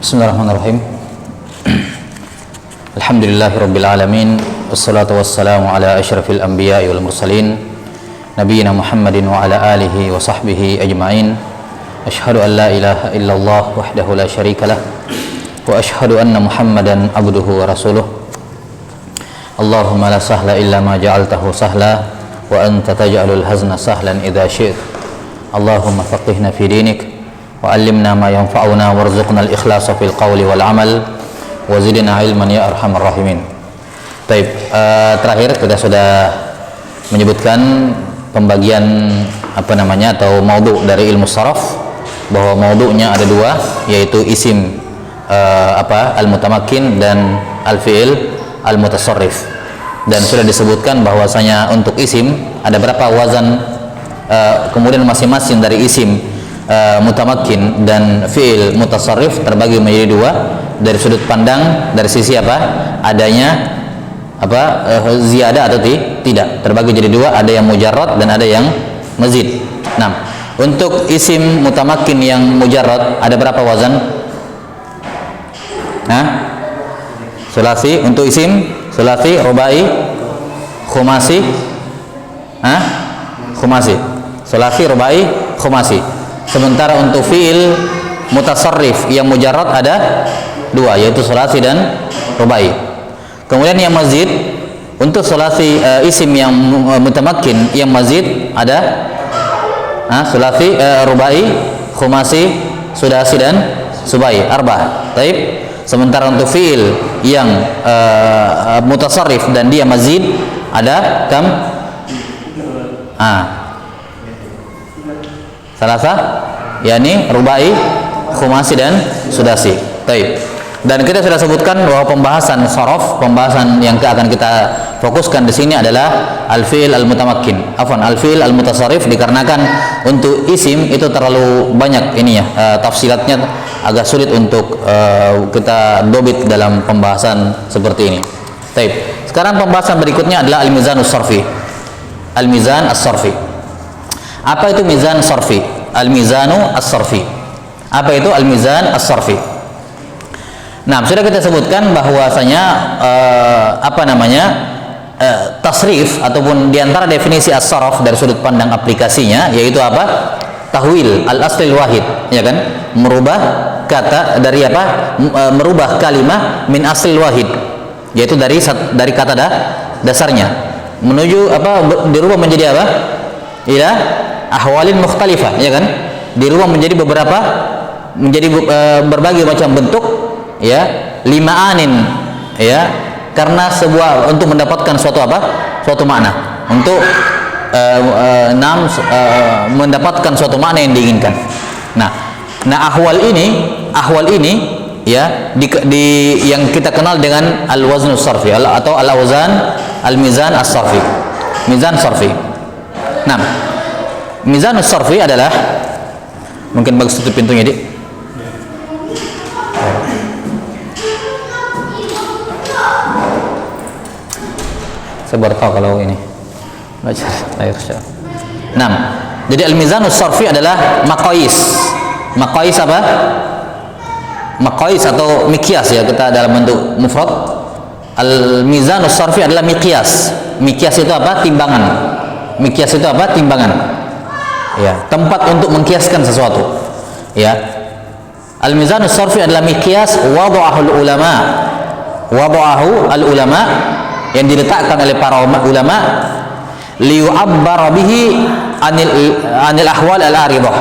Bismillahirrahmanirrahim. Alhamdulillahirabbil alamin, wassalatu wassalamu ala asyrafil anbiya'i wal mursalin nabiyina Muhammadin wa ala alihi wa sahbihi ajma'in. Asyhadu an la ilaha illallah wahdahu la syarikalah wa asyhadu anna Muhammadan abduhu wa rasuluh. Allahumma la sahla illa ma ja'altahu sahla wa anta taj'alul hazna sahlan idza syi'ta. Allahumma faqihna fi dinik wa 'allimna ma yanfa'una warzuqna al-ikhlasa fil qawli wal 'amal wa zidna ilman ya arhamar rahimin. Baik, terakhir kita sudah menyebutkan pembagian atau maudhu dari ilmu saraf, bahwa maudhu'nya ada dua, yaitu isim al-mutamakkin dan al-fi'il al-mutasarrif. Dan sudah disebutkan bahwasanya untuk isim ada berapa wazan, kemudian masing-masing dari isim mutamakkin dan fi'il mutasarrif terbagi menjadi dua dari sudut pandang, dari sisi adanya ziyadah atau tidak, terbagi jadi dua, ada yang mujarrad dan ada yang mazid. Nah, untuk isim mutamakkin yang mujarrad ada berapa wazan? Sulasi. Untuk isim sulasi, rubai, khumasi, khumasi. Sulasi, rubai, khumasi. Sementara untuk fi'il mutasarrif yang mujarrad ada dua, yaitu sulasi dan rubai. Kemudian yang mazid, untuk sulasi isim yang mutamakkin yang mazid ada sulasi, rubai, khumasi, sudasi dan subai, arba'ah. Baik. Sementara untuk fi'il yang mutasarrif dan dia mazid ada kam? Salasa, yakni rubai, khumasi dan sudasi. Baik. Dan kita sudah sebutkan bahwa pembahasan saraf, pembahasan yang akan kita fokuskan di sini adalah al-fi'il al-mutamakkin. Al-fi'il al-mutasarrif, dikarenakan untuk isim itu terlalu banyak tafsilatnya agak sulit untuk kita dobit dalam pembahasan seperti ini. Baik. Sekarang pembahasan berikutnya adalah al-mizanus sarfi. Al-mizan as-sarfi. Apa itu mizan sarfi? Al-mizanu as-sarfi. Apa itu al-mizan as-sarfi? Nah, sudah kita sebutkan bahwasanya tasrif ataupun diantara definisi as-sarf dari sudut pandang aplikasinya yaitu tahwil al-aslil wahid, ya kan? Merubah kata dari merubah kalimah min aslil wahid, yaitu dari kata dasarnya menuju dirubah menjadi ila ahwalin mukhtalifah, ya kan? Dirubah menjadi berbagai macam bentuk, ya, limaanin, ya, karena untuk mendapatkan suatu makna, untuk mendapatkan suatu makna yang diinginkan. Nah ahwal ini ya yang kita kenal dengan al-waznus sarfi atau al-awzan al-mizan as-sarfi, mizan sarfi. Nah, mizanus sarfi adalah, mungkin bagus tutup pintunya, Dik. Saya baru tahu kalau ini baca air syah. Nah, jadi al-mizanus sarfi adalah maqais maqais atau miqyas, ya, kita dalam bentuk mufrad. Al-mizanus sarfi adalah miqyas. Miqyas itu timbangan. Miqyas itu timbangan, ya, tempat untuk mengkiaskan sesuatu, ya. Al-mizanus sarfi adalah miqyas wada'ahu al-ulama yang diletakkan oleh para ulama liyu'abbar bihi anil ahwal al-aridah,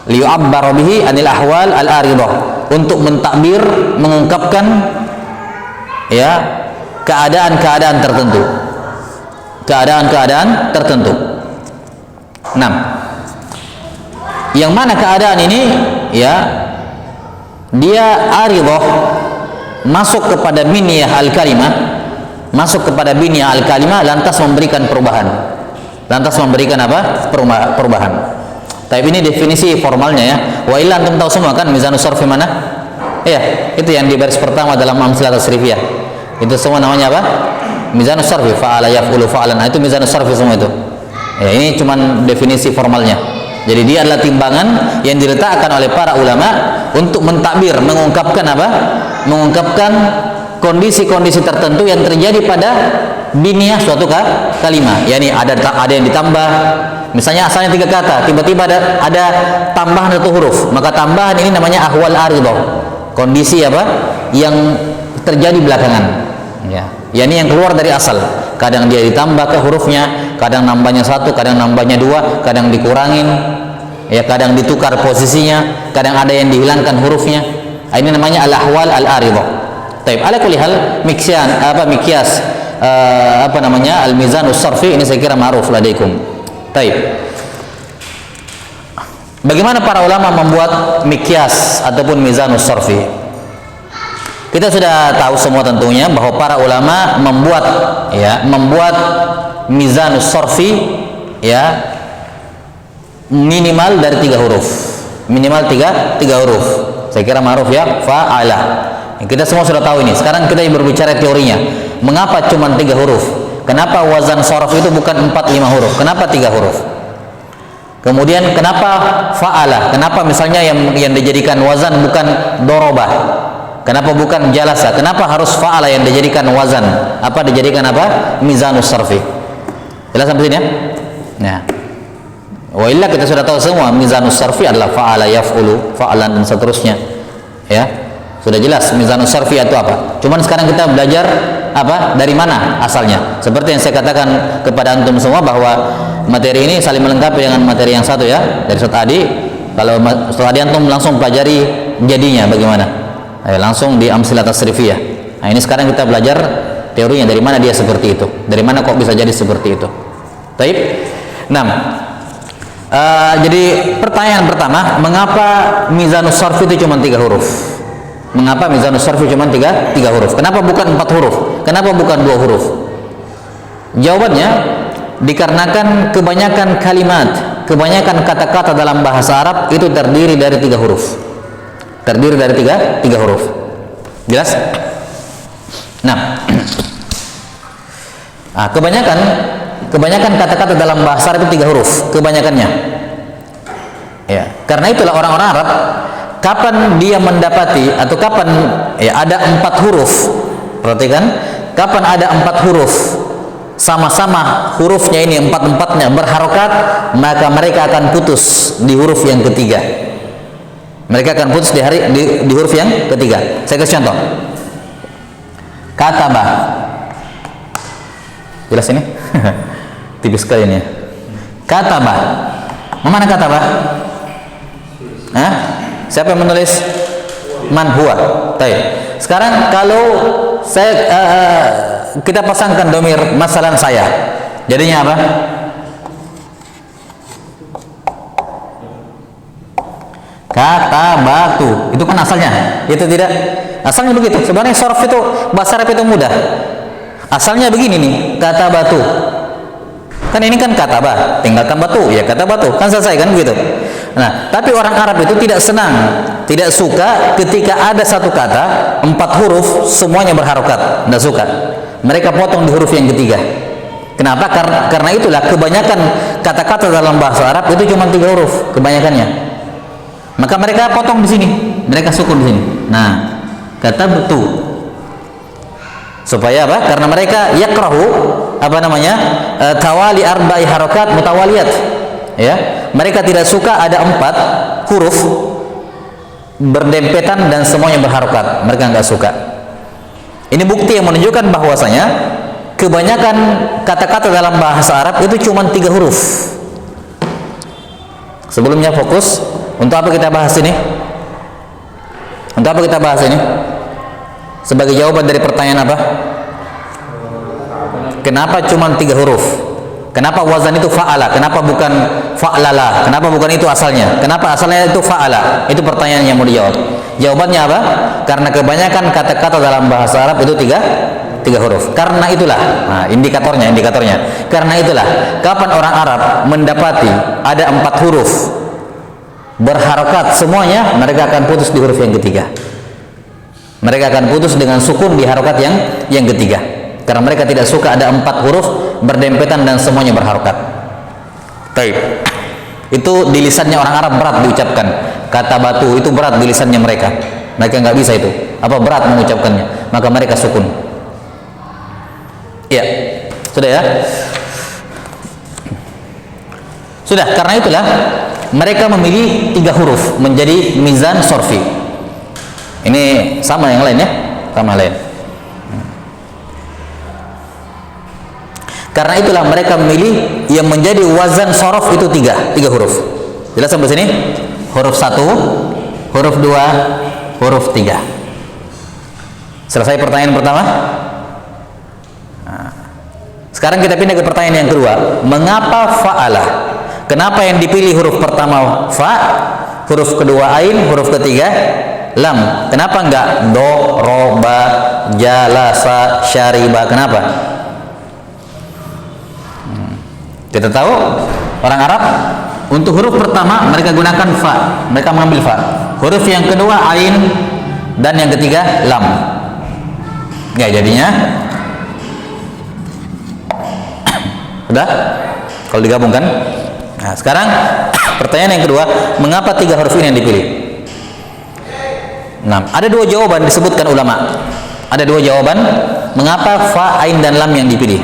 liyu'abbar bihi anil ahwal al-aridah, untuk mentakbir, mengungkapkan, ya, keadaan-keadaan tertentu. Nah, yang mana keadaan ini, ya, dia aridah, masuk kepada biniyah al-kalimah, lantas memberikan perubahan. Perubahan. Tapi ini definisi formalnya, ya. Wa illa antum tahu semua kan mizanus sarfi mana? Ya, itu yang di baris pertama dalam amsilah tasrifiyah. Itu semua namanya mizanus sarfi, fa'ala yaf'ulu fa'alan. Itu mizanus sarfi semua itu. Ya, ini cuman definisi formalnya. Jadi dia adalah timbangan yang diletakkan oleh para ulama Untuk mentakbir, mengungkapkan apa? Mengungkapkan kondisi-kondisi tertentu yang terjadi pada biniyah suatu kalimat. Yani ada yang ditambah. Misalnya asalnya 3 kata, tiba-tiba ada tambahan 1 huruf. Maka tambahan ini namanya ahwal aridah. Kondisi apa? Yang terjadi belakangan. Ya. Yani yang keluar dari asal. Kadang dia ditambah ke hurufnya, kadang nambahnya 1, kadang nambahnya 2, kadang dikurangin, ya kadang ditukar posisinya, kadang ada yang dihilangkan hurufnya. Ini namanya al-ahwal al-aridah. Taib. Ala kulli hal mikyas al-mizanus sarfi ini saya kira ma'ruf ladaikum. Taib. Bagaimana para ulama membuat mikyas ataupun mizanus sarfi? Kita sudah tahu semua tentunya bahwa para ulama membuat mizanus sarfi ya minimal dari 3 huruf. Minimal 3 huruf. Saya kira ma'ruf ya, fa'ala. Kita semua sudah tahu ini. Sekarang kita berbicara teorinya. Mengapa cuma 3 huruf? Kenapa wazan sarf itu bukan 4-5 huruf? Kenapa 3 huruf? Kemudian kenapa fa'ala? Kenapa misalnya yang dijadikan wazan bukan dorobah? Kenapa bukan jalasa? Kenapa harus fa'ala yang dijadikan wazan? Apa dijadikan apa? Mizanus sarfi. Jelas sampai sini ya? Nah. Wa illa kita sudah tahu semua mizanus sarfi adalah fa'ala yaf'ulu, fa'alan dan seterusnya. Ya. Sudah jelas mizanus sarfi itu apa. Cuman sekarang kita belajar apa? Dari mana asalnya. Seperti yang saya katakan kepada antum semua bahwa materi ini saling melengkapi dengan materi yang satu ya. Dari Ustaz Adi, kalau Ustaz Adi antum langsung pelajari jadinya bagaimana? Langsung di amsilah tasrifiyah. Nah, ini sekarang kita belajar teorinya dari mana dia seperti itu. Dari mana kok bisa jadi seperti itu. Baik. 6. Jadi pertanyaan pertama, mengapa mizanus sarf itu cuma 3 huruf? Mengapa mizanus sarf cuma 3 huruf? Kenapa bukan 4 huruf? Kenapa bukan 2 huruf? Jawabannya dikarenakan kebanyakan kalimat, kebanyakan kata-kata dalam bahasa Arab itu terdiri dari 3 huruf. Terdiri dari tiga huruf. Jelas? Nah, kebanyakan kata-kata dalam bahasa Arab itu 3 huruf, kebanyakannya. Ya, karena itulah orang-orang Arab kapan dia mendapati atau kapan ada 4 huruf, perhatikan, kapan ada 4 huruf sama-sama hurufnya ini 4-4-nya berharokat, maka mereka akan putus di huruf yang ketiga. Mereka akan putus di huruf yang ketiga. Saya kasih contoh. Kataba. Jelas ini? Tipis sekali ini. Kataba. Mana kataba? Hah? Siapa yang menulis? Man huwa. Baik. Sekarang kalau kita pasangkan domir masalan saya, jadinya apa? Kata batu, itu kan asalnya, itu tidak, asalnya begitu. Sebenarnya sorf itu bahasa Arab itu mudah. Asalnya begini nih, kata batu. Kan ini kan kata bah, tinggalkan batu, ya kata batu, kan selesai kan begitu. Nah, tapi orang Arab itu tidak senang, tidak suka ketika ada satu kata 4 huruf semuanya berharokat, tidak suka. Mereka potong di huruf yang ketiga. Kenapa? Karena itulah kebanyakan kata-kata dalam bahasa Arab itu cuma 3 huruf, kebanyakannya. Maka mereka potong di sini, mereka sukun di sini. Nah, kata betul. Supaya apa? Karena mereka yakrahu tawali arba'i harakat mutawaliyat. Ya, mereka tidak suka ada 4 huruf berdempetan dan semuanya berharokat. Mereka nggak suka. Ini bukti yang menunjukkan bahwasanya kebanyakan kata-kata dalam bahasa Arab itu cuma 3 huruf. Sebelumnya fokus. Untuk apa kita bahas ini? Untuk apa kita bahas ini? Sebagai jawaban dari pertanyaan apa? Kenapa cuma 3 huruf? Kenapa wazan itu fa'ala? Kenapa bukan fa'lala? Kenapa bukan itu asalnya? Kenapa asalnya itu fa'ala? Itu pertanyaan yang mau dijawab. Jawabannya apa? Karena kebanyakan kata-kata dalam bahasa Arab itu 3 huruf. Karena itulah, nah, indikatornya. Karena itulah, kapan orang Arab mendapati ada 4 huruf berharokat semuanya, mereka akan putus di huruf yang ketiga. Mereka akan putus dengan sukun di harokat yang ketiga. Karena mereka tidak suka ada 4 huruf berdempetan dan semuanya berharokat. Baik. Itu di lisannya orang Arab berat diucapkan. Kata batu itu berat di lisannya mereka. Mereka nggak bisa itu. Apa berat mengucapkannya? Maka mereka sukun. Ya, sudah ya. Sudah, karena itulah mereka memilih 3 huruf menjadi mizan sorfi. Ini sama yang lain ya, sama lain. Karena itulah mereka memilih yang menjadi wazan sorof itu 3 huruf. Jelas sampai sini? Huruf 1, huruf 2, huruf 3. Selesai pertanyaan pertama? Nah, sekarang kita pindah ke pertanyaan yang kedua. Mengapa fa'ala? Kenapa yang dipilih huruf pertama fa, huruf kedua ain, huruf ketiga lam? Kenapa enggak do, roba, jalasa, syariba? Kenapa? Kita tahu orang Arab untuk huruf pertama mereka gunakan fa, mereka mengambil fa. Huruf yang kedua ain dan yang ketiga lam. Ya, jadinya udah kalau digabungkan. Nah, sekarang pertanyaan yang kedua, mengapa 3 huruf ini yang dipilih? Nah, ada 2 jawaban disebutkan ulama. Ada 2 jawaban mengapa fa, ain dan lam yang dipilih.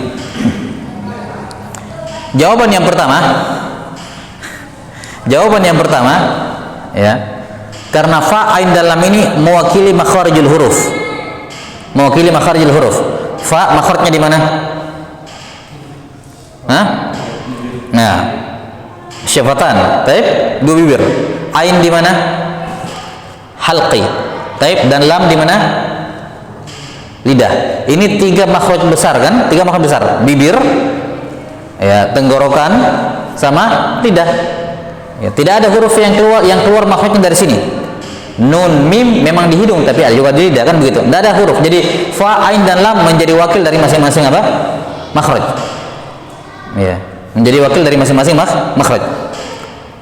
Jawaban yang pertama ya, karena fa, ain dan lam ini mewakili makharijul huruf. Mewakili makharijul huruf. Fa makharijnya di mana? Hah? Nah, syafatan, taib, 2 bibir. Ain di mana? Halqi, taib, dan lam di mana? Lidah. Ini 3 makhraj besar kan? 3 makhraj besar. Bibir, ya, tenggorokan, sama lidah. Ya, tidak ada huruf yang keluar makhrajnya dari sini. Nun, mim memang di hidung, tapi ada juga di lidah kan begitu. Tidak ada huruf. Jadi fa, ain dan lam menjadi wakil dari masing-masing apa? Makhraj. Ya, menjadi wakil dari masing-masing makhraj.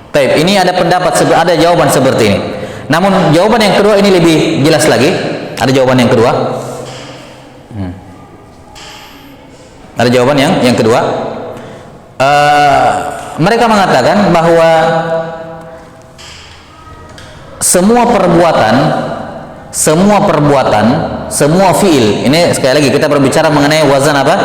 Baik, ini ada pendapat, ada jawaban seperti ini. Namun jawaban yang kedua ini lebih jelas lagi. Ada jawaban yang kedua. Ada jawaban yang kedua. Mereka mengatakan bahwa semua semua fiil. Ini sekali lagi kita berbicara mengenai wazan apa?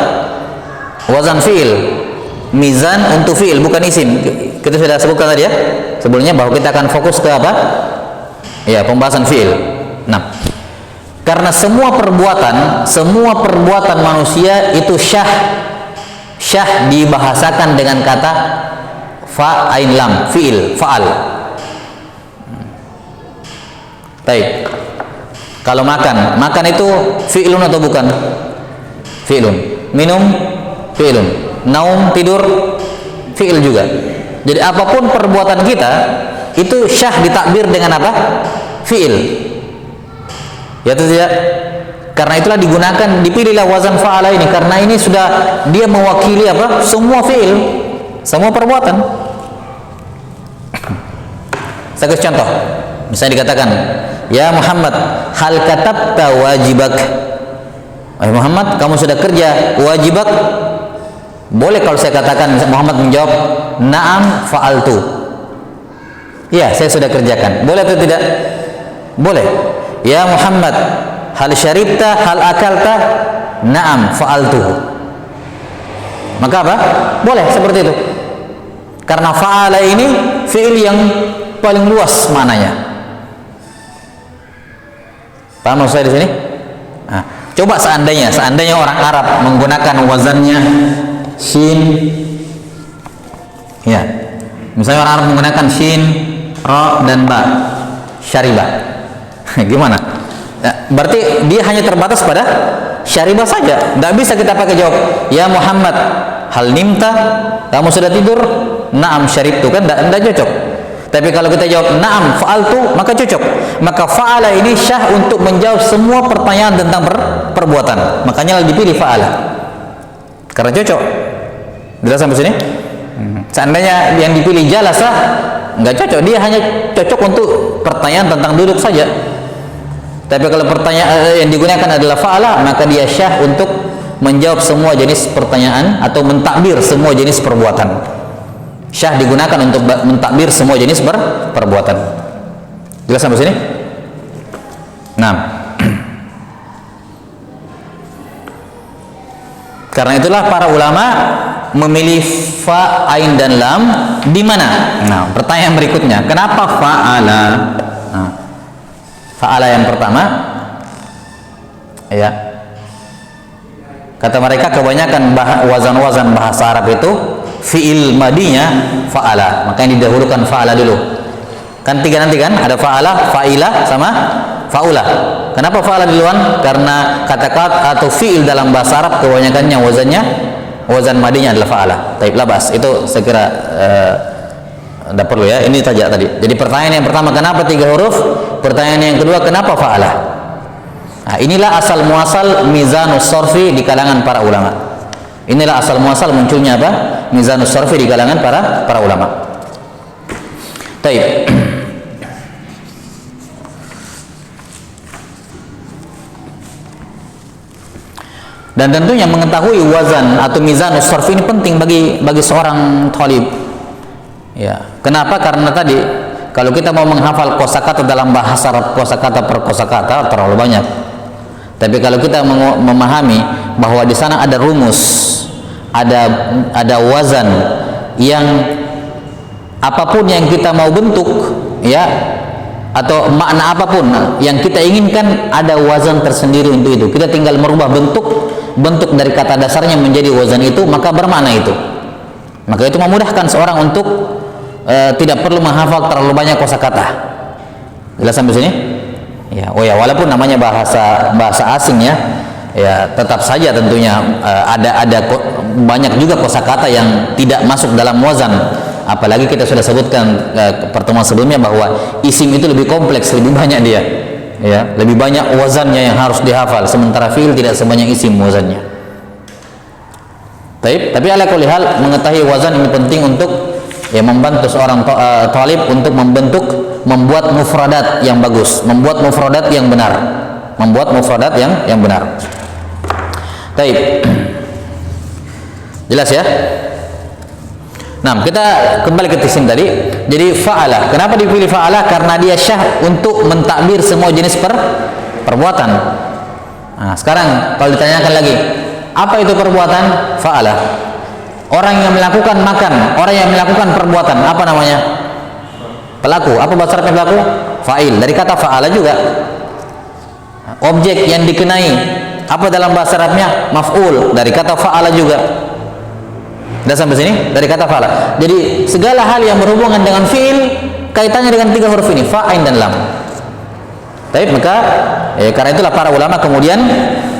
Wazan fiil. Mizan untuk fiil, bukan isim. Kita sudah sebutkan tadi ya sebelumnya bahwa kita akan fokus ke apa? Ya, pembahasan fiil. Nah, karena semua perbuatan manusia itu syah dibahasakan dengan kata fa, ain, lam, fiil, fa'al. Baik. Kalau makan itu fi'lun atau bukan? Fi'lun. Minum fi'lun. Naum, tidur, fi'il juga. Jadi apapun perbuatan kita itu syah ditakbir dengan apa? Fi'il. Ya atau tidak? Karena itulah dipilihlah wazan fa'ala ini, karena ini sudah dia mewakili apa? Semua fi'il, semua perbuatan. Saya kasih contoh. Misalnya dikatakan, ya Muhammad, hal katabta wajibak. Wahai Muhammad, kamu sudah kerja wajibak? Boleh kalau saya katakan, Muhammad menjawab, na'am fa'altu. Ya, saya sudah kerjakan. Boleh atau tidak? Boleh. Ya Muhammad, hal syaribta, hal akalta? Na'am fa'altu. Maka apa? Boleh seperti itu. Karena fa'ala ini fi'il yang paling luas maknanya. Paham maksud saya di sini? Nah, coba seandainya orang Arab menggunakan wazannya shin, ya, misalnya orang Arab menggunakan shin, ra dan ba, syariba, gimana? Ya, berarti dia hanya terbatas pada syariba saja. Tidak bisa kita pakai jawab, ya Muhammad, hal nimta, kamu sudah tidur? Naam syaribtu, kan tidak cocok. Tapi kalau kita jawab naam fa'altu, maka cocok. Maka fa'ala ini syah untuk menjawab semua pertanyaan tentang perbuatan. Makanya dipilih fa'ala, karena cocok. Jelas sampai sini? Seandainya yang dipilih jalasa, nggak cocok. Dia hanya cocok untuk pertanyaan tentang duduk saja. Tapi kalau pertanyaan yang digunakan adalah fa'ala, maka dia syah untuk menjawab semua jenis pertanyaan atau mentakbir semua jenis perbuatan. Syah digunakan untuk mentakbir semua jenis perbuatan. Jelas sampai sini? Nah, karena itulah para ulama memilih fa, ain dan lam di mana? Nah, pertanyaan berikutnya, kenapa fa'ala? Nah, fa'ala yang pertama, ya. Kata mereka kebanyakan wazan-wazan bahasa Arab itu fi'il madinya fa'ala, makanya didahulukan fa'ala dulu. Kan tiga nanti kan, ada fa'ala, fa'ila sama fa'ula. Kenapa fa'ala duluan? Karena kata-kata atau fi'il dalam bahasa Arab kebanyakannya wazan madinya adalah fa'ala. Taib labas, itu saya kira tidak perlu ya, ini saja tadi. Jadi pertanyaan yang pertama, kenapa 3 huruf? Pertanyaan yang kedua, kenapa fa'ala? Nah, inilah asal muasal mizanus sorfi di kalangan para ulama. Inilah asal muasal munculnya apa? Mizanus sorfi di kalangan para ulama. Taib. Dan tentunya mengetahui wazan atau mizanus sorf ini penting bagi seorang thalib. Ya, kenapa? Karena tadi kalau kita mau menghafal kosakata dalam bahasa Arab, kosakata per kosakata terlalu banyak. Tapi kalau kita memahami bahwa di sana ada rumus, ada wazan yang apapun yang kita mau bentuk, ya, atau makna apapun yang kita inginkan, ada wazan tersendiri untuk itu. Kita tinggal merubah bentuk dari kata dasarnya menjadi wazan itu, maka bermakna itu. Maka itu memudahkan seorang untuk tidak perlu menghafal terlalu banyak kosakata. Jelas sampai sini? Ya, oh ya, walaupun namanya bahasa asing ya, tetap saja tentunya ada banyak juga kosakata yang tidak masuk dalam wazan. Apalagi kita sudah sebutkan pertemuan sebelumnya bahwa isim itu lebih kompleks, lebih banyak dia. Ya, lebih banyak wazannya yang harus dihafal, sementara fiil tidak sebanyak isim wazannya. Tapi ala kulli hal, mengetahui wazan ini penting untuk membantu seorang talib untuk membuat mufradat yang bagus, membuat mufradat yang benar, yang benar. Taib. Jelas ya? Nah, kita kembali ke sini tadi. Jadi fa'ala, kenapa dipilih fa'ala? Karena dia syah untuk mentakbir semua jenis perbuatan. Nah, sekarang kalau ditanyakan lagi, apa itu perbuatan? Fa'ala. Orang yang melakukan makan, orang yang melakukan perbuatan, apa namanya? Pelaku. Apa bahasa Arabnya pelaku? Fa'il. Dari kata fa'ala juga. Objek yang dikenai, apa dalam bahasa Arabnya? Maf'ul. Dari kata fa'ala juga. Sudah sampai sini? Dari kata fa'ala. Jadi segala hal yang berhubungan dengan fi'il kaitannya dengan 3 huruf ini, fa, ain dan lam. Tapi maka karena itulah para ulama kemudian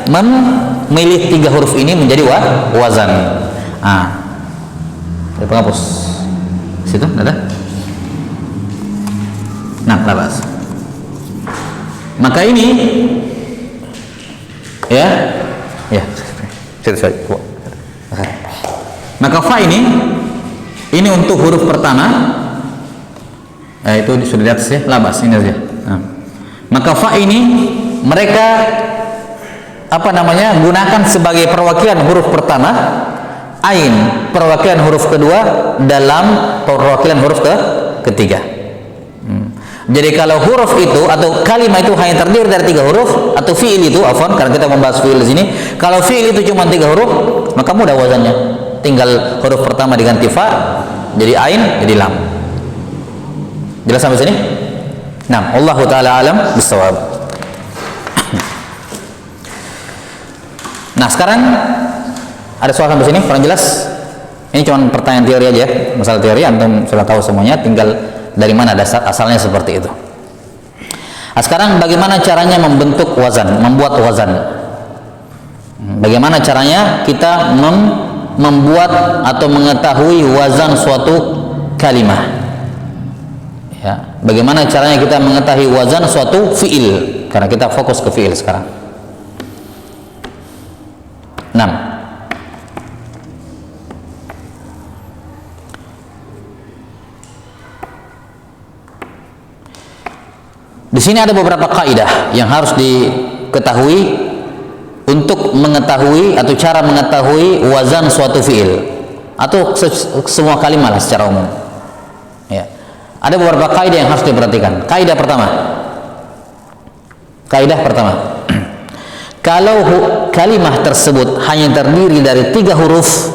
memilih 3 huruf ini menjadi wazan. Ada penghapus. Situ ada? Nah, labas. Maka ini ya. Situ saja. Maka fa ini untuk huruf pertama, itu sudah di atas ya, labas ini saja. Nah, maka fa ini mereka gunakan sebagai perwakilan huruf pertama, ain perwakilan huruf kedua, dalam perwakilan huruf ketiga. Jadi kalau huruf itu atau kalimat itu hanya terdiri dari 3 huruf, atau fiil itu, karena kita membahas fiil di sini, kalau fiil itu cuma 3 huruf, maka mudah wazannya. Tinggal huruf pertama diganti fa, jadi ain, jadi lam. Jelas sampai sini? Nah, Allahu taala alam bisawab. Nah, sekarang ada soal sampai sini, kurang jelas? Ini cuma pertanyaan teori aja, masalah teori antum sudah tahu semuanya, tinggal dari mana dasar asalnya seperti itu. Nah, sekarang bagaimana caranya membentuk wazan, membuat wazan? Bagaimana caranya kita membuat atau mengetahui wazan suatu kalimah? Ya, bagaimana caranya kita mengetahui wazan suatu fiil? Karena kita fokus ke fiil sekarang. 6. Di sini ada beberapa kaidah yang harus diketahui untuk mengetahui atau cara mengetahui wazan suatu fiil. atau semua kalimat lah secara umum. Ya. Ada beberapa kaidah yang harus diperhatikan. Kaidah pertama, kalau kalimat tersebut hanya terdiri dari 3 huruf,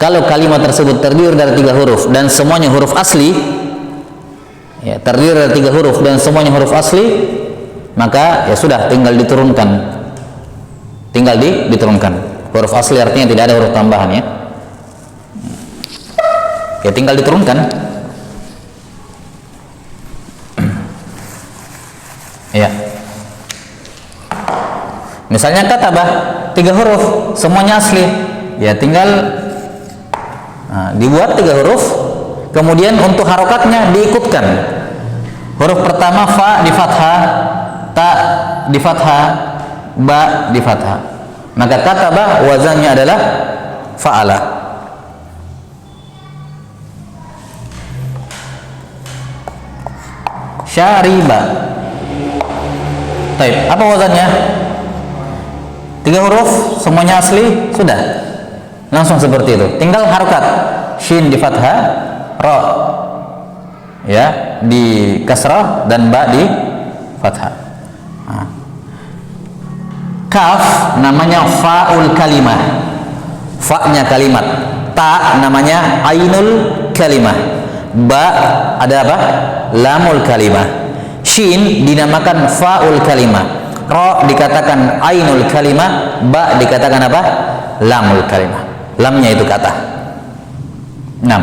kalau kalimat tersebut terdiri dari 3 huruf dan semuanya huruf asli, ya, terdiri dari 3 huruf dan semuanya huruf asli, maka ya sudah, tinggal diturunkan. Diturunkan. Huruf asli artinya tidak ada huruf tambahan, ya. Ya, tinggal diturunkan. Ya. Misalnya katabah 3 huruf, semuanya asli. Ya, tinggal dibuat 3 huruf. Kemudian untuk harokatnya diikutkan. Huruf pertama fa di fathah, ta di fathah, ba di fathah. Maka katabah wazannya adalah fa'ala. Syariba. Baik, apa wazannya? 3 huruf, semuanya asli, sudah. Langsung seperti itu. Tinggal harokat. Shin di fathah, ra ya di kasrah, dan ba di fathah. Kaf namanya fa'ul kalimah. Fa-nya kalimat. Ta namanya ainul kalimah. Ba ada apa? Lamul kalimah. Shin dinamakan fa'ul kalimah. Ra dikatakan ainul kalimah. Ba dikatakan apa? Lamul kalimah. Lamnya itu kata. 6.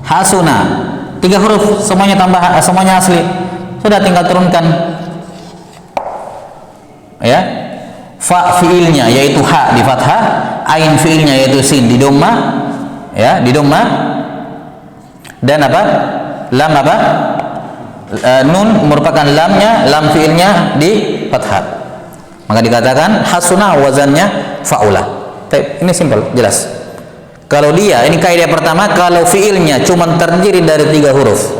Hasuna 3 huruf, semuanya semuanya asli. Sudah, tinggal turunkan. Ya. Fa fiilnya yaitu ha di fathah, ain fiilnya yaitu sin di dhamma, ya, di dhamma. Dan apa? Lam apa? Nun merupakan lamnya, lam fiilnya di fathah. Maka dikatakan hasuna, wazannya fa'ula. Ini simpel, jelas. Kalau dia, ini kaidah pertama, kalau fiilnya cuma terdiri dari 3 huruf,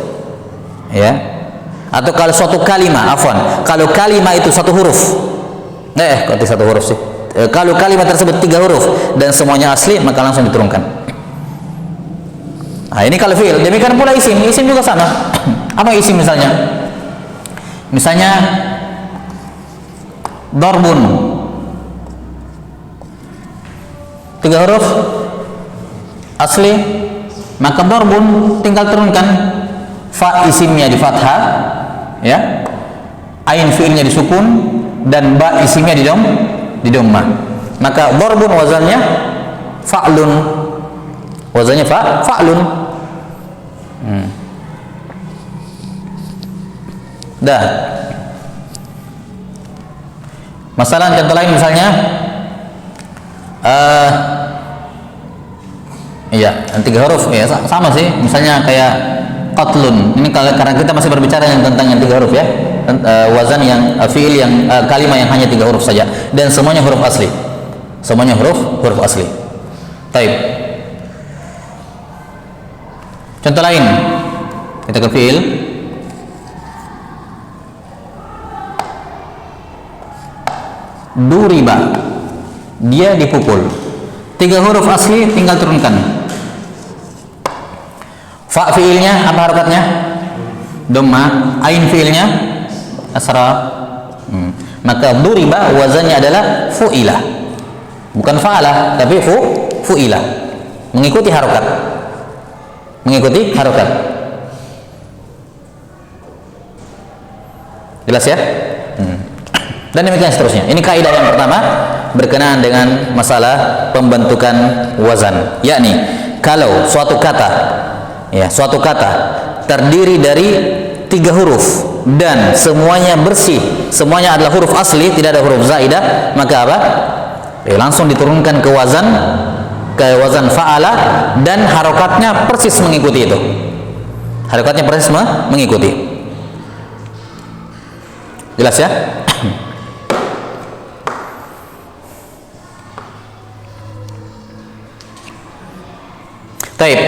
ya, atau kalau suatu kalimat, kalau kalimat itu 1 huruf, kok 1 huruf sih? Kalau kalimat tersebut 3 huruf dan semuanya asli, maka langsung diturunkan. Nah, ini kalau fiil. Demikian pula isim juga sama. Apa isim misalnya? Misalnya darbun, 3 huruf asli, maka darbun tinggal turunkan. Fa isimnya di fathah, ya, ain fiilnya disukun, dan ba isimnya di dhamma. Maka darbun wazannya fa'lun. Wazannya fa'lun. Dah. Masalah contoh lain misalnya iya, 3 huruf, ya sama sih. Misalnya kayak qatlun. Ini karena kita masih berbicara tentang yang 3 huruf, ya. Wazan yang fiil yang kalimat yang hanya 3 huruf saja dan semuanya huruf asli. Semuanya huruf asli. Baik. Contoh lain. Kita ke fiil. Duriba, dia dipukul. 3 huruf asli, tinggal turunkan. Fa fiilnya apa harokatnya? Dhamma. Ain fiilnya asra. Maka duriba wazannya adalah fu'ila, bukan fa'ala, tapi fu'ila. Mengikuti harokat. Jelas, ya? Dan demikian seterusnya. Ini kaidah yang pertama berkenaan dengan masalah pembentukan wazan, yakni kalau suatu kata terdiri dari 3 huruf dan semuanya bersih, semuanya adalah huruf asli, tidak ada huruf zaidah, maka apa? Langsung diturunkan ke wazan fa'ala, dan harokatnya persis mengikuti itu. Harokatnya persis mengikuti. Jelas, ya? Baik.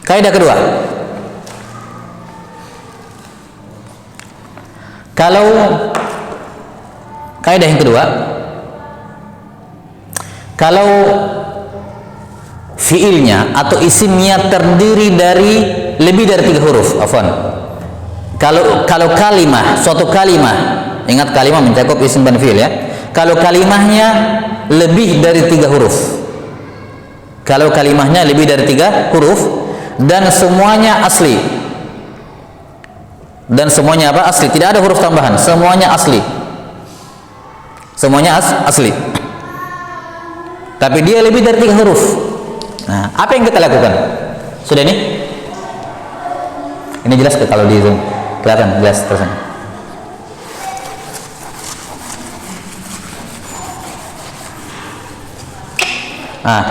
Kaidah kedua. Kalau kaidah yang kedua, Kalau fiilnya atau isimnya terdiri dari lebih dari 3 huruf, afwan. Kalau kalimah, suatu kalimah, ingat kalimah mencakup isim dan fiil ya. Kalau kalimahnya lebih dari 3 huruf, kalau kalimahnya lebih dari 3 huruf dan semuanya asli, dan semuanya apa? Asli, tidak ada huruf tambahan, semuanya asli, semuanya asli. Tapi dia lebih dari 3 huruf. Nah, apa yang kita lakukan? Sudah ini? Ini jelas ke kalau di Zoom? Kelihatan jelas terusan. Nah,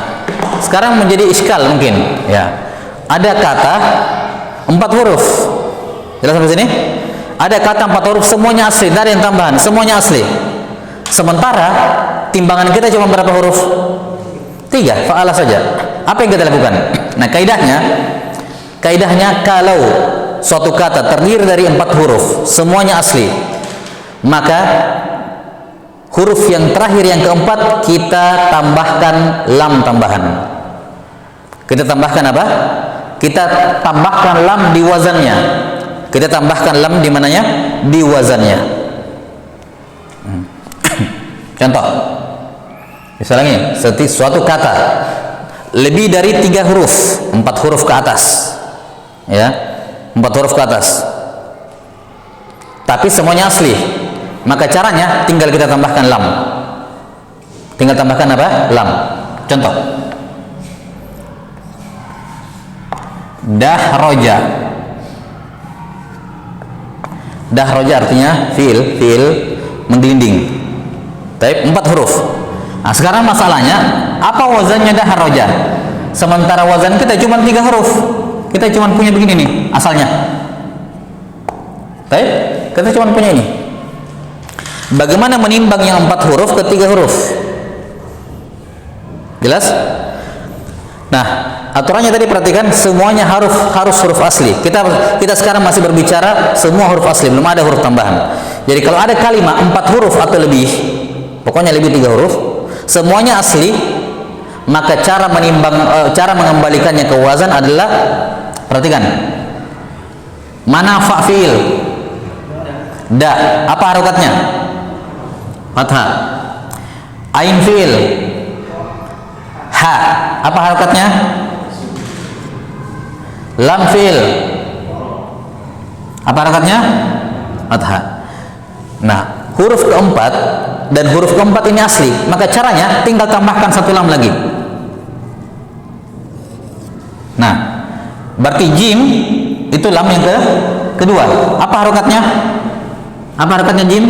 sekarang menjadi iskal mungkin, ya. Ada kata 4 huruf. Jelas sampai sini? Ada kata 4 huruf, semuanya asli, tidak ada yang tambahan, semuanya asli. Sementara timbangan kita cuma berapa huruf? 3, fa'ala saja. Apa yang kita lakukan? Nah, kaidahnya kalau suatu kata terdiri dari 4 huruf, semuanya asli, maka huruf yang terakhir yang keempat kita tambahkan lam tambahan. Kita tambahkan apa? Kita tambahkan lam di wazannya. Kita tambahkan lam di mananya? Di wazannya. Contoh, misalnya suatu kata lebih dari 3 huruf, 4 huruf ke atas, ya, 4 huruf ke atas, tapi semuanya asli, maka caranya tinggal kita tambahkan lam. Tinggal tambahkan apa? Lam. Contoh, dahroja. Dahroja artinya fiil menggelinding. Tapi 4 huruf. Nah, sekarang masalahnya apa wazannya dahroja? Sementara wazan kita cuma 3 huruf. Kita cuma punya begini nih asalnya. Tapi kita cuma punya ini. Bagaimana menimbang yang 4 huruf ke 3 huruf? Jelas? Nah, aturannya tadi perhatikan, semuanya harus huruf asli. Kita sekarang masih berbicara semua huruf asli, belum ada huruf tambahan. Jadi kalau ada kalimat 4 huruf atau lebih, pokoknya lebih 3 huruf, semuanya asli, maka cara mengembalikannya ke wazan adalah, perhatikan, mana fa'il? Da, apa harokatnya? Fathah. Ain fi'il. Ha, apa harokatnya? Lam fi'il. Apa harokatnya? Fathah. Nah, huruf keempat dan huruf keempat ini asli, maka caranya tinggal tambahkan 1 lam lagi. Nah, berarti jim itu lam yang kedua. Apa harokatnya? Apa harokatnya jim?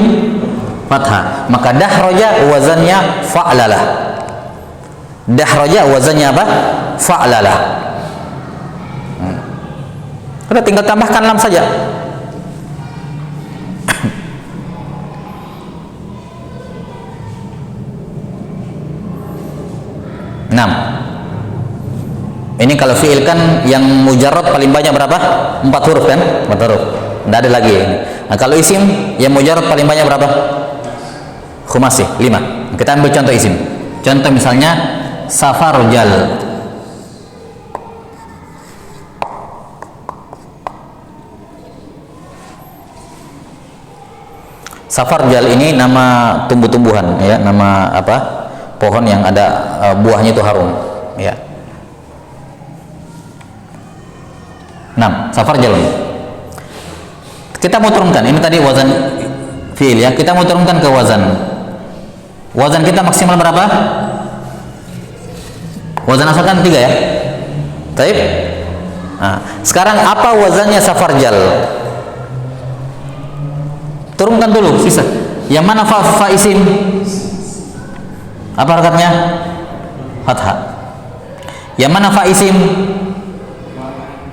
Fathah. Maka dahroja wazannya fa'lalah. Dahroja wazannya apa? Fa'lalah. Kita tinggal tambahkan lam saja. Enam. Ini kalau fi'il kan yang mujarrad paling banyak berapa? 4 huruf kan? 4 huruf. Tidak ada lagi. Nah, kalau isim yang mujarrad paling banyak berapa? Khumasi, 5. Kita ambil contoh isim. Contoh misalnya safarjal. Safarjal ini nama tumbuh-tumbuhan, ya, nama apa? Pohon yang ada buahnya itu harum, ya. 6. Safarjal. Kita mau turunkan, ini tadi wazan fi'il ya, kita mau turunkan ke wazan. Wazan kita maksimal berapa? Wazan asalkan 3 ya. Baik. Nah, sekarang apa wazannya safarjal? Turunkan dulu sisa. Yang mana fa isim? Apa harokatnya? Fathah. Yang mana fa isim?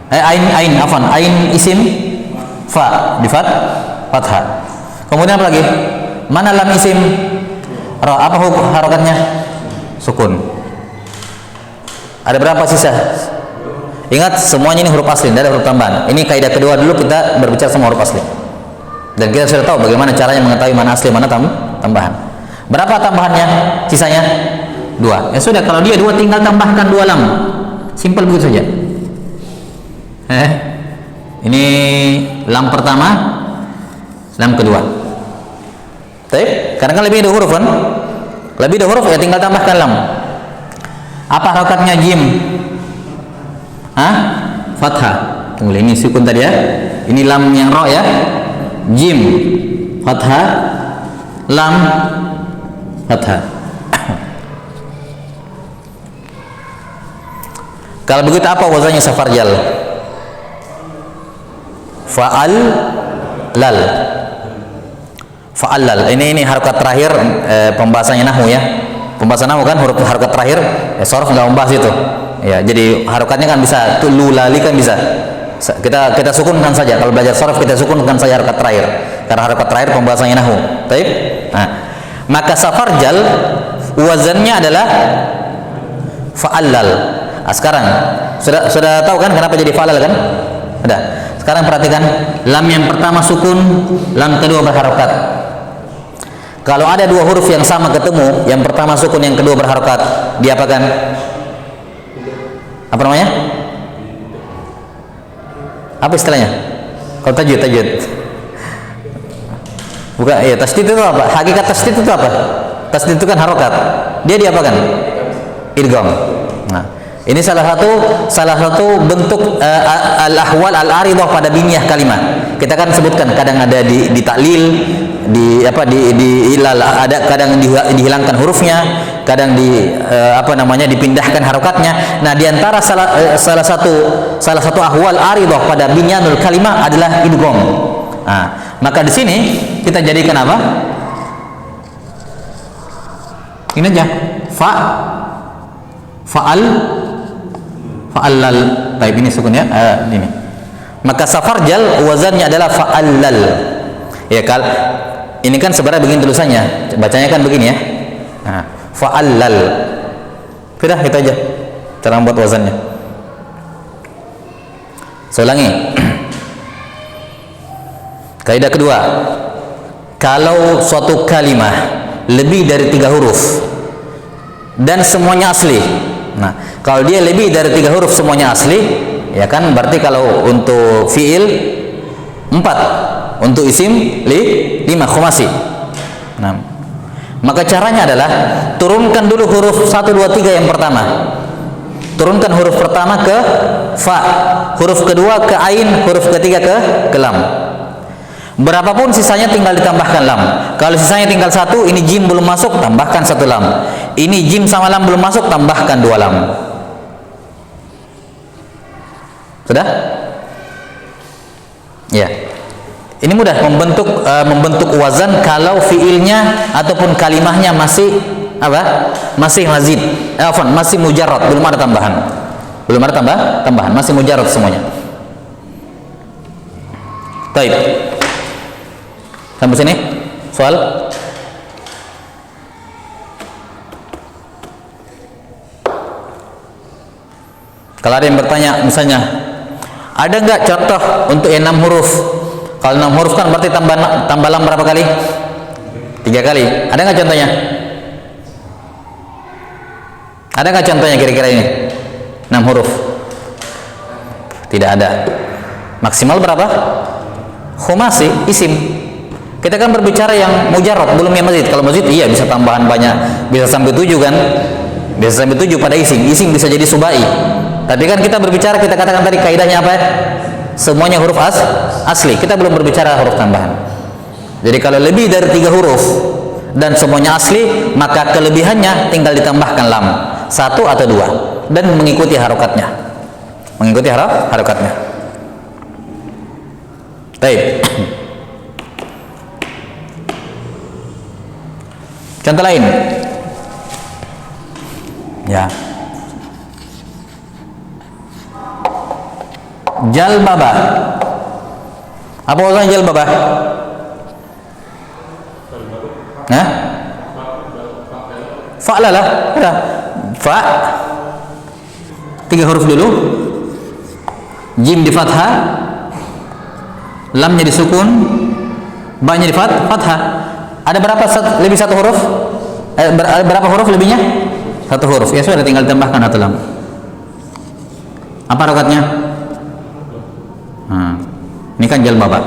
Ain afwan, ain isim fa di fathah. Kemudian apa lagi? Mana lam isim? Ra, apa harokatnya? Sukun. Ada berapa sisa? Ingat semuanya ini huruf asli, tidak ada huruf tambahan. Ini kaidah kedua dulu, kita berbicara sama huruf asli. Dan kita sudah tahu bagaimana caranya mengetahui mana asli mana tambahan. Berapa tambahannya? Sisanya 2. Ya sudah, kalau dia 2 tinggal tambahkan 2 lam. Simpel begitu saja. Ini lam pertama, lam kedua. Baik, karena kan lebih ada huruf kan? Lebih ada huruf ya tinggal tambahkan lam. Apa harokatnya jim? Fathah. Tunggu, ini sukun tadi ya. Ini lam yang ro ya. Jim fathah, lam fathah. Kalau begitu apa wazannya safarjal? Fa'al lal. Fa'al lal. Ini harokat terakhir pembahasannya nahwu ya. Pembahasan nahwu kan huruf harokat terakhir, shorof nggak membahas itu. Ya, jadi harokatnya kan bisa tululali kan bisa. Kita sukunkan saja. Kalau belajar shorof kita sukunkan saja harokat terakhir. Karena harokat terakhir pembahasannya nahwu. Baik. Nah, maka safarjal wazannya adalah fa'al lal. Nah, sekarang sudah tahu kan kenapa jadi fa'al kan? Ada. Sekarang perhatikan, lam yang pertama sukun, lam kedua berharokat. Kalau ada 2 huruf yang sama ketemu, yang pertama sukun, yang kedua berharokat, diapakan? Apa namanya? Apa istilahnya? Kalau tajwid. Bukan, iya, tasdid itu apa? Hakikat tasdid itu apa? Tasdid itu kan harokat. Dia diapakan? Idgham. Nah, ini salah satu bentuk al-ahwal al-aridah pada binyah kalimat. Kita kan sebutkan kadang ada di taklil, di ilal, ada kadang dihilangkan hurufnya, kadang dipindahkan harokatnya. Nah, di antara salah satu ahwal aridah pada binyanul kalimat adalah idgham. Nah, maka di sini kita jadikan apa? Ini aja. Fa'allal. Baik, ini sukun ya. Ini. Maka safarjal wazannya adalah fa'allal. Ya, ini kan sebenarnya begini tulisannya. Bacanya kan begini ya. Nah, fa'allal. Sudah, itu aja cara membuat wazannya. Saya ulangi. Kaidah kedua. Kalau suatu kalimah lebih dari 3 huruf dan semuanya asli. Nah, kalau dia lebih dari 3 huruf semuanya asli, ya kan berarti kalau untuk fiil 4, untuk isim 5 khumasi. Nah, maka caranya adalah turunkan dulu huruf 1 2 3 yang pertama. Turunkan huruf pertama ke fa, huruf kedua ke ain, huruf ketiga ke lam. Berapapun sisanya tinggal ditambahkan lam. Kalau sisanya tinggal 1, ini jim belum masuk, tambahkan 1 lam. Ini jim sama lam belum masuk, tambahkan 2 lam. Sudah? Ya. Ini mudah membentuk wazan kalau fiilnya ataupun kalimahnya masih apa? Masih mazid. Masih mujarrad, belum ada tambahan. Belum ada tambahan, masih mujarrad semuanya. Baik. Sampai sini soal. Kalau ada yang bertanya misalnya, ada nggak contoh untuk 6 huruf? Kalau 6 huruf kan berarti tambah lam berapa kali? 3 kali. Ada nggak contohnya? Ada nggak contohnya kira-kira ini? 6 huruf? Tidak ada. Maksimal berapa? Khumasi, isim. Kita kan berbicara yang mujarrad, belum yang mazid. Kalau mazid iya bisa tambahan banyak, bisa sampai 7 kan? Bisa sampai 7 pada isim. Isim bisa jadi subai. Tapi kan kita berbicara, kita katakan tadi kaidahnya apa? Semuanya huruf asli. Kita belum berbicara huruf tambahan. Jadi kalau lebih dari 3 huruf dan semuanya asli, maka kelebihannya tinggal ditambahkan lam 1 atau 2 dan mengikuti harokatnya. Mengikuti harokatnya. Baik. Contoh lain. Ya. Jalbaba. Apa maksudnya jalbaba? Hah? Fa'lalah. Fa. 3 huruf dulu. Jim di fathah. Lamnya di sukun. Ba-nya di fathah. Ada berapa lebih 1 huruf? Berapa huruf lebihnya? Satu huruf. Ya sudah, tinggal tambahkan satu lam. Apa harokatnya? Ini kan jalbaba.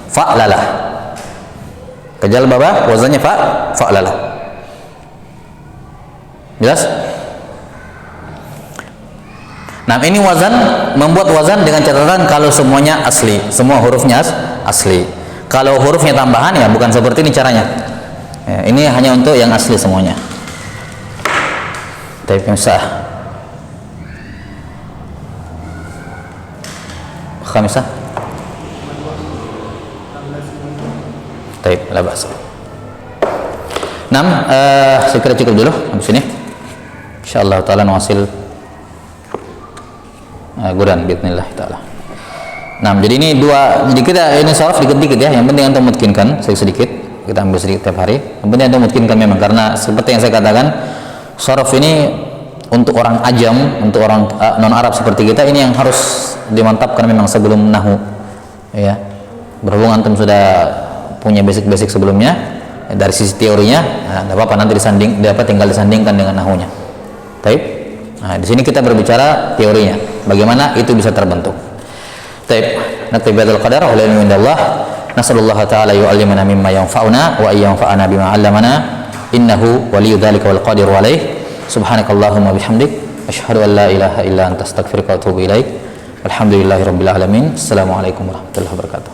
Fa'lala. Kejalbaba wazannya fa'lala. Jelas? Nah, ini wazan, membuat wazan dengan catatan kalau semuanya asli, semua hurufnya asli. Kalau hurufnya tambahan ya bukan seperti ini caranya. Ya, ini hanya untuk yang asli semuanya. Taib misah. Khamisah. Taib, la ba'sa. 6, saya kira cukup dulu habis ini. Insyaallah taala nuwasil gudan bismillah taala. Nah, jadi ini dua, jadi kita ini sharaf dikit-dikit ya. Yang penting antum mungkinkan sedikit, kita ambil sedikit tiap hari. Yang penting antum mungkinkan memang, karena seperti yang saya katakan, sharaf ini untuk orang ajam, untuk orang non Arab seperti kita, ini yang harus dimantapkan memang sebelum nahu. Ya. Berhubung antum sudah punya basic-basic sebelumnya dari sisi teorinya, nah, apa nanti dapat tinggal disandingkan dengan nahunya. Baik. Nah, di sini kita berbicara teorinya, bagaimana itu bisa terbentuk. Baik, naktabi bihadzal qadar wa la ilma indallah. Nasallallahu ta'ala yu'allimana mimma yanfa'una wa yanfa'ana bima 'allamana. Innahu waliyyu dzalika wal qadiru 'alaih. Subhanakallahumma bihamdik asyhadu an la ilaha illa anta astaghfiruka wa atubu ilaik. Alhamdulillahirabbil alamin. Assalamualaikum warahmatullahi wabarakatuh.